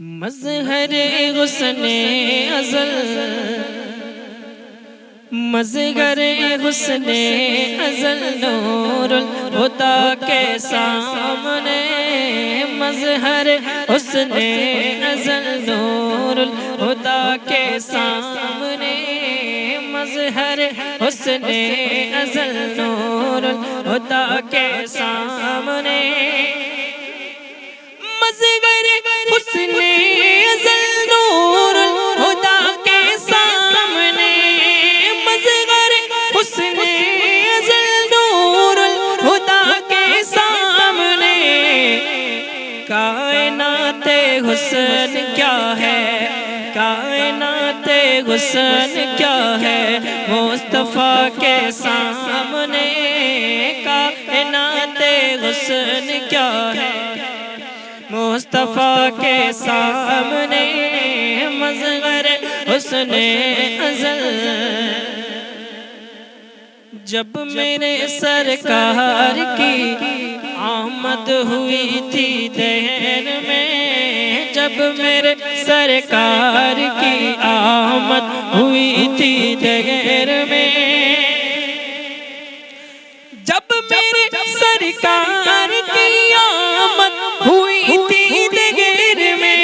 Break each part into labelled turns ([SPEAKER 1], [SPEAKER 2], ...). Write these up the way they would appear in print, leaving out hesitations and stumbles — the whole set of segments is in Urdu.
[SPEAKER 1] مظہر حسن ازل، مظہر حسن ازل نور الہدی کے سامنے، مظہر حسن ازل نور الہدی کے سامنے، مظہر حسن ازل نور الہدی کے سامنے، مظہر حسن ازل نور الہدی کے سامنے، مظہر حسن ازل نور الہدی کے سامنے، کائنات حسن کیا ہے، کائنات حسن کیا ہے مصطفیٰ کے سامنے، کائنات حسن کیا ہے مصطفیٰ کے سامنے، مظہر حسن ازل۔ جب میرے سرکار کی آمد ہوئی تھی دہر میں، جب میرے سرکار کی آمد ہوئی تھی دہر میں، جب میرے سرکار کی آمد ہوئی تھی دہر میں،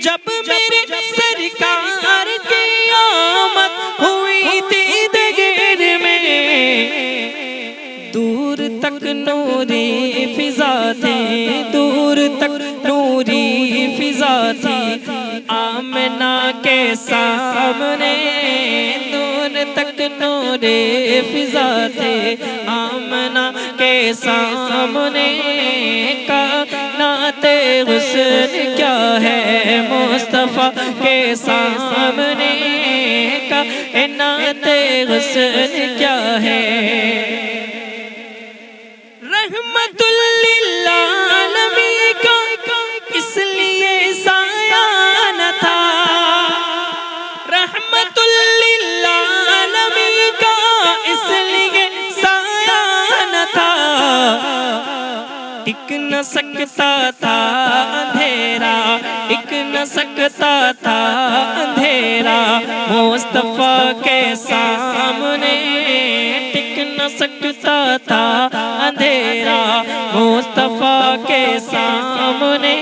[SPEAKER 1] جب میرے سرکار کی آمد ہوئی تھی دہر میں، دور تک نوری فضا تھی، دور تک نوری فضا تھی آمنہ کے سامنے، دور تک نوری فضا تھی آمنہ کے سامنے، کائنات حسن کیا ہے مصطفیٰ کے سامنے، کائنات حسن کیا ہے، رحمت للعالمین کا اس لیے سایہ نہ تھا، رحمت للعالمین کا اس لیے سایہ نہ تھا، ٹک نہ سکتا تھا اندھیرا، ٹک نہ سکتا تھا اندھیرا مصطفیٰ کے سامنے، ٹک نہ سکتا تھا اندھیرا مصطفیٰ کے سامنے،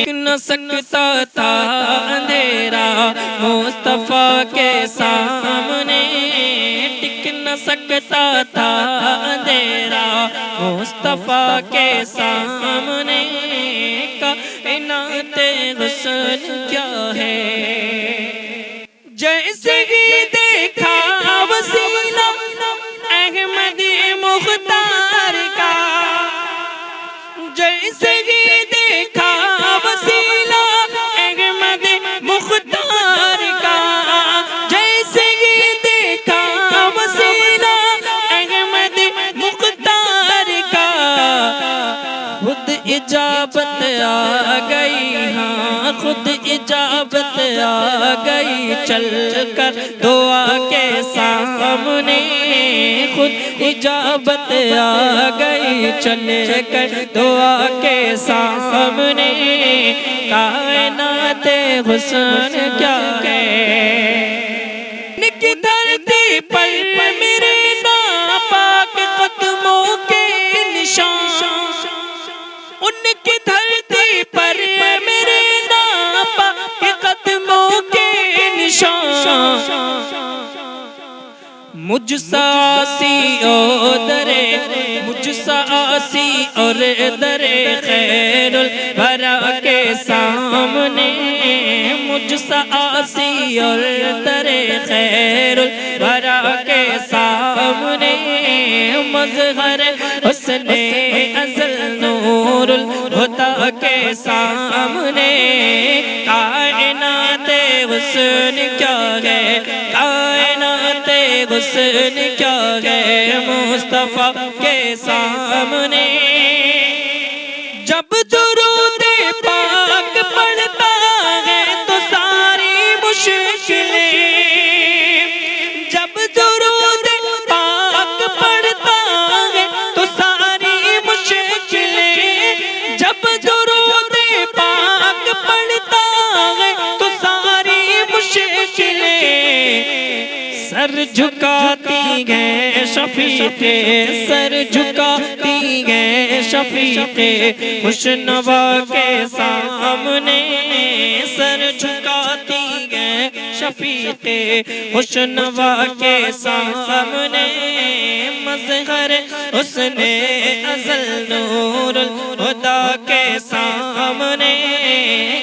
[SPEAKER 1] ٹک نہ سکتا تھا اندھیرا مصطفیٰ کے سامنے، ٹک نہ سکتا تھا اندھیرا مصطفیٰ کے سامنے، کائنات حسن کیا ہے، جیسے ہی دیکھا وسیلہ احمد مختار کا، جیسے ہی دیکھا وسیلہ احمد مختار کا، جیسے ہی دیکھا وسیلہ احمد مختار کا، خود اجابت آ گئی، ہاں خود اجابت آ گئی چل کر دعا کے سامنے، خود اجابت آ گئی چل کر دعا کے سامنے، کائنات حسن کیا ہے، کی دھرتی پر میرے ناپاک قدموں کے نشان، ان کی دھرتی پر میرے ناپاک قدموں کے نشان، مجھ سا عاصی اور درے، مجھ سا عاصی اور درے خیر الورا کے سامنے، مجھ سا عاصی اور درے خیر الورا کے سامنے، مظہر حسن ازل نور الہدی کے سامنے، کائنات حسن کیا ہے، کائنات حسن کیا ہے مصطفیٰ کے سامنے، جب درود پاک پڑھتا ہے تو ساری مشکلیں، جب درود پاک پڑھتا ہے تو ساری مشکلیں، جب درود پاک جھکاتی ہے شفیق سر جھکاتی ہے شفیق خوشنوا کے سامنے سر جھکاتی ہے شفیق خوشنوا کے سامنے مظہر حسن ازل نور الہدی کے سامنے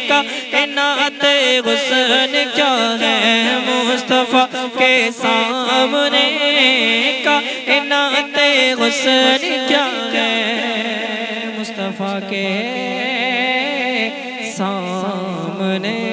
[SPEAKER 1] کائنات حسن کیا ہے مصطفیٰ کے سامنے کائنات حسن کیا ہے مصطفیٰ کے سامنے